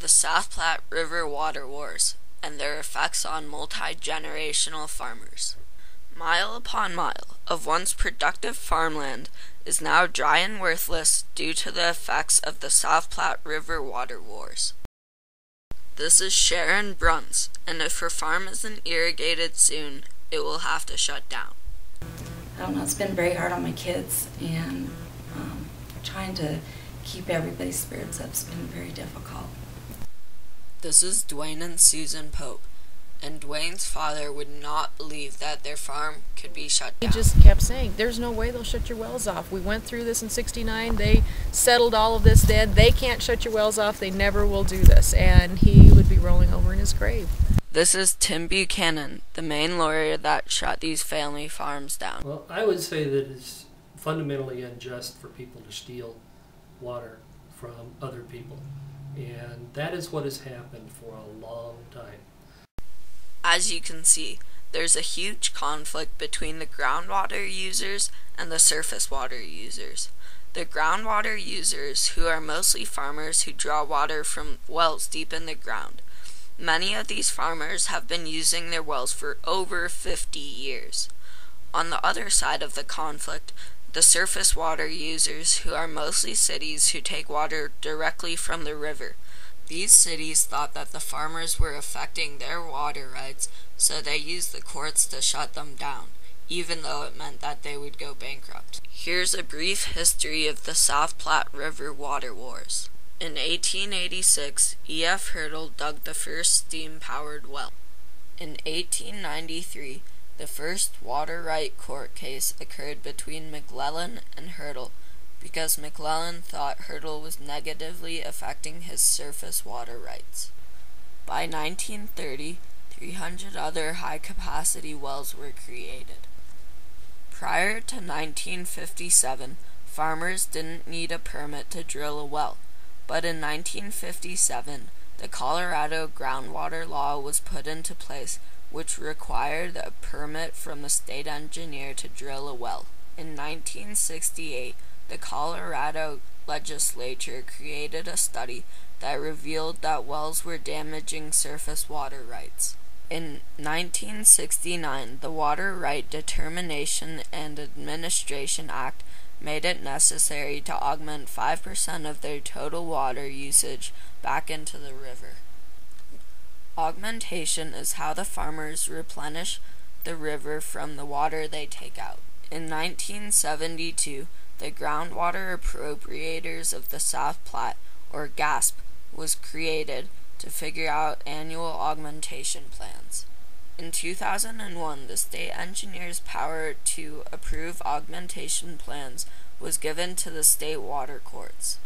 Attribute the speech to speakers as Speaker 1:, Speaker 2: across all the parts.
Speaker 1: The South Platte River Water Wars and their effects on multi-generational farmers. Mile upon mile of once productive farmland is now dry and worthless due to the effects of the South Platte River Water Wars. This is Sharon Bruns, and if her farm isn't irrigated soon, it will have to shut down.
Speaker 2: I don't know, it's been very hard on my kids, and trying to keep everybody's spirits up has been very difficult.
Speaker 1: This is Dwayne and Susan Pope, and Dwayne's father would not believe that their farm could be shut down.
Speaker 3: He just kept saying, there's no way they'll shut your wells off. We went through this in '69. They settled all of this then. They can't shut your wells off. They never will do this. And he would be rolling over in his grave.
Speaker 1: This is Tim Buchanan, the main lawyer that shut these family farms down.
Speaker 4: Well, I would say that it's fundamentally unjust for people to steal water from other people. And that is what has happened for a long time.
Speaker 1: As you can see, there's a huge conflict between the groundwater users and the surface water users. The groundwater users, who are mostly farmers who draw water from wells deep in the ground. Many of these farmers have been using their wells for over 50 years. On the other side of the conflict, the surface water users, who are mostly cities who take water directly from the river. These cities thought that the farmers were affecting their water rights, so they used the courts to shut them down, even though it meant that they would go bankrupt. Here's a brief history of the South Platte River Water Wars. In 1886, E.F. Hurdle dug the first steam-powered well. In 1893, the first water right court case occurred between McClellan and Hurdle because McClellan thought Hurdle was negatively affecting his surface water rights. By 1930, 300 other high-capacity wells were created. Prior to 1957, farmers didn't need a permit to drill a well, but in 1957, the Colorado groundwater law was put into place, which required a permit from the state engineer to drill a well. In 1968, the Colorado legislature created a study that revealed that wells were damaging surface water rights. In 1969, the Water Right Determination and Administration Act made it necessary to augment 5% of their total water usage back into the river. Augmentation is how the farmers replenish the river from the water they take out. In 1972, the Groundwater Appropriators of the South Platte, or GASP, was created to figure out annual augmentation plans. In 2001, the state engineer's power to approve augmentation plans was given to the state water courts.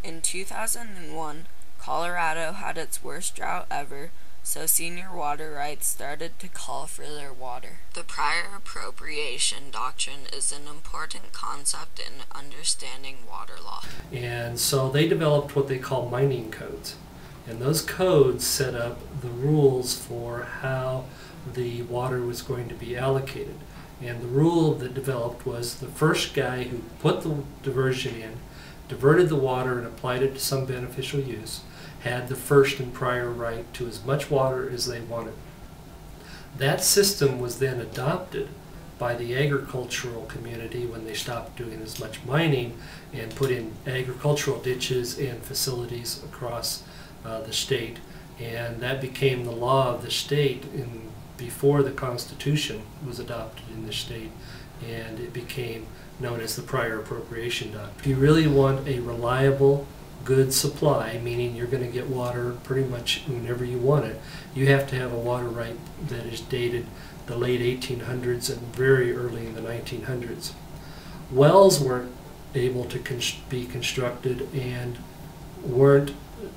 Speaker 1: In 2001, Colorado had its worst drought ever, so senior water rights started to call for their water. The prior appropriation doctrine is an important concept in understanding water law.
Speaker 4: And so they developed what they call mining codes. And those codes set up the rules for how the water was going to be allocated. And the rule that developed was the first guy who put the diversion in, diverted the water and applied it to some beneficial use, had the first and prior right to as much water as they wanted. That system was then adopted by the agricultural community when they stopped doing as much mining and put in agricultural ditches and facilities across the state. And that became the law of the state before the Constitution was adopted in the state, and it became known as the prior appropriation doctrine. If you really want a reliable, good supply, meaning you're going to get water pretty much whenever you want it, you have to have a water right that is dated the late 1800s and very early in the 1900s. Wells weren't able to be constructed and weren't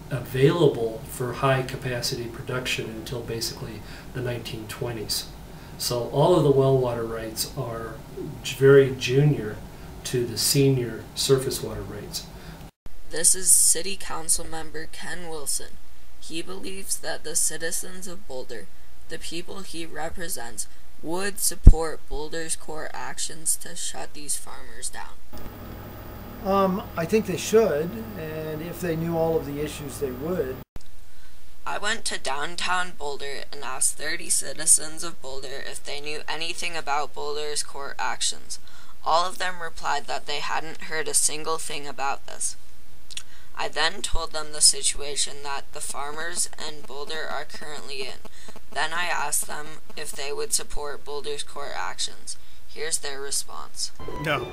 Speaker 4: available for high capacity production until basically the 1920s. So all of the well water rights are very junior to the senior surface water rights.
Speaker 1: This is City Council member Ken Wilson. He believes that the citizens of Boulder, the people he represents, would support Boulder's court actions to shut these farmers down.
Speaker 5: I think they should, and if they knew all of the issues, they would.
Speaker 1: I went to downtown Boulder and asked 30 citizens of Boulder if they knew anything about Boulder's court actions. All of them replied that they hadn't heard a single thing about this. I then told them the situation that the farmers in Boulder are currently in. Then I asked them if they would support Boulder's court actions. Here's their response.
Speaker 6: No.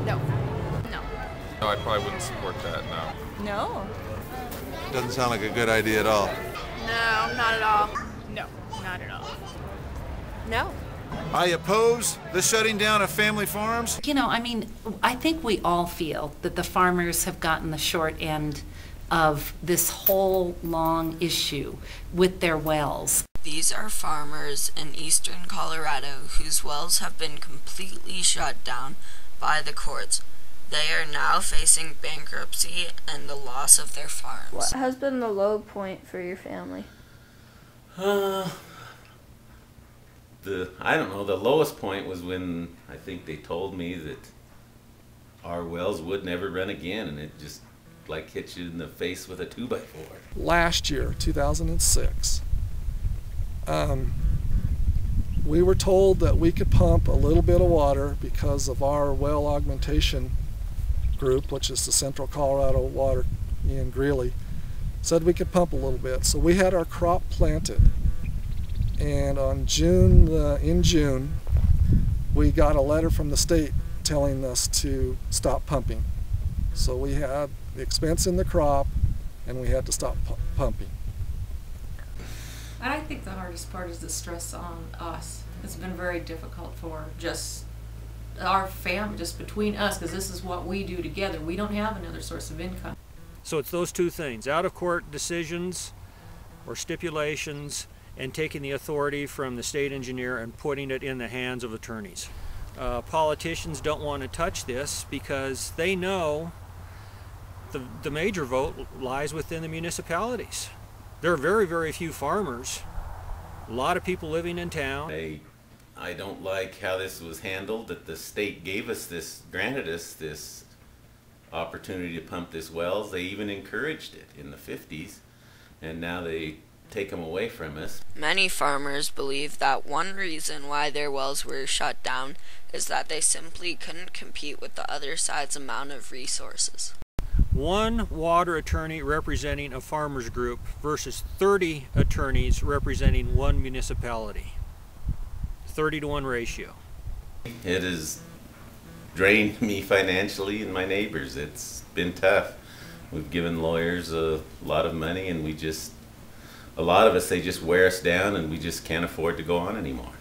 Speaker 7: No. No.
Speaker 8: No, I probably wouldn't support that, no.
Speaker 7: No.
Speaker 9: Doesn't sound like a good idea at all.
Speaker 7: No, not at all. No, not at all. No.
Speaker 9: I oppose the shutting down of family farms.
Speaker 10: You know, I mean, I think we all feel that the farmers have gotten the short end of this whole long issue with their wells.
Speaker 1: These are farmers in eastern Colorado whose wells have been completely shut down by the courts. They are now facing bankruptcy and the loss of their farms.
Speaker 11: What has been the low point for your family?
Speaker 12: I don't know, the lowest point was when I think they told me that our wells would never run again, and it just like hit you in the face with a 2x4.
Speaker 6: Last year, 2006, we were told that we could pump a little bit of water because of our well augmentation group, which is the Central Colorado Water in Greeley, said we could pump a little bit. So we had our crop planted, and in June, we got a letter from the state telling us to stop pumping. So we had the expense in the crop, and we had to stop pumping.
Speaker 13: And I think the hardest part is the stress on us. It's been very difficult for just our family, just between us, because this is what we do together. We don't have another source of income.
Speaker 14: So it's those two things, out-of-court decisions or stipulations, and taking the authority from the state engineer and putting it in the hands of attorneys. Politicians don't want to touch this because they know the major vote lies within the municipalities. There are very, very few farmers, a lot of people living in town.
Speaker 12: I don't like how this was handled, that the state gave us this, granted us this opportunity to pump these wells. They even encouraged it in the 50s, and now they take them away from us.
Speaker 1: Many farmers believe that one reason why their wells were shut down is that they simply couldn't compete with the other side's amount of resources.
Speaker 14: One water attorney representing a farmers group versus 30 attorneys representing one municipality. 30-to-1 ratio.
Speaker 12: It has drained me financially and my neighbors. It's been tough. We've given lawyers a lot of money, and a lot of us, they just wear us down, and we just can't afford to go on anymore.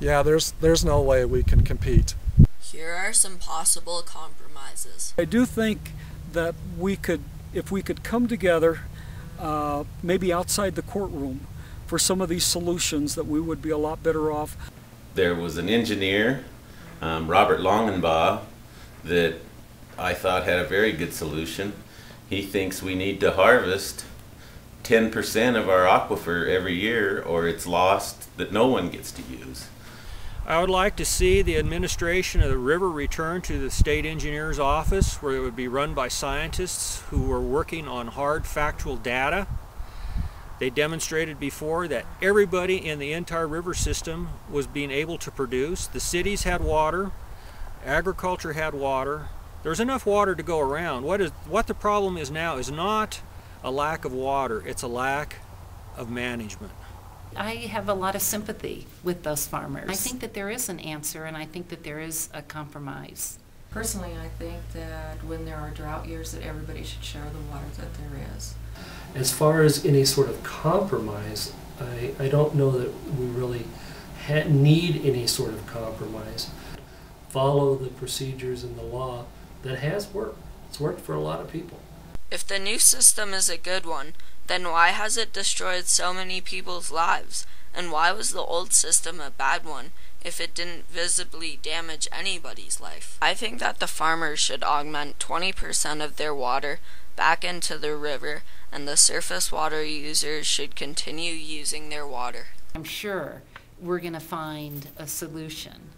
Speaker 6: Yeah, there's no way we can compete.
Speaker 1: Here are some possible compromises.
Speaker 15: I do think that if we could come together, maybe outside the courtroom, for some of these solutions, that we would be a lot better off.
Speaker 12: There was an engineer, Robert Longenbaugh, that I thought had a very good solution. He thinks we need to harvest 10% of our aquifer every year, or it's lost, that no one gets to use.
Speaker 14: I would like to see the administration of the river return to the state engineer's office, where it would be run by scientists who were working on hard factual data. They demonstrated before that everybody in the entire river system was being able to produce. The cities had water, agriculture had water. There's enough water to go around. What the problem is now is not a lack of water, it's a lack of management.
Speaker 10: I have a lot of sympathy with those farmers. I think that there is an answer, and I think that there is a compromise.
Speaker 13: Personally, I think that when there are drought years, that everybody should share the water that there is.
Speaker 4: As far as any sort of compromise, I don't know that we really need any sort of compromise. Follow the procedures and the law that has worked. It's worked for a lot of people.
Speaker 1: If the new system is a good one, then why has it destroyed so many people's lives? And why was the old system a bad one if it didn't visibly damage anybody's life? I think that the farmers should augment 20% of their water back into the river, and the surface water users should continue using their water.
Speaker 10: I'm sure we're going to find a solution.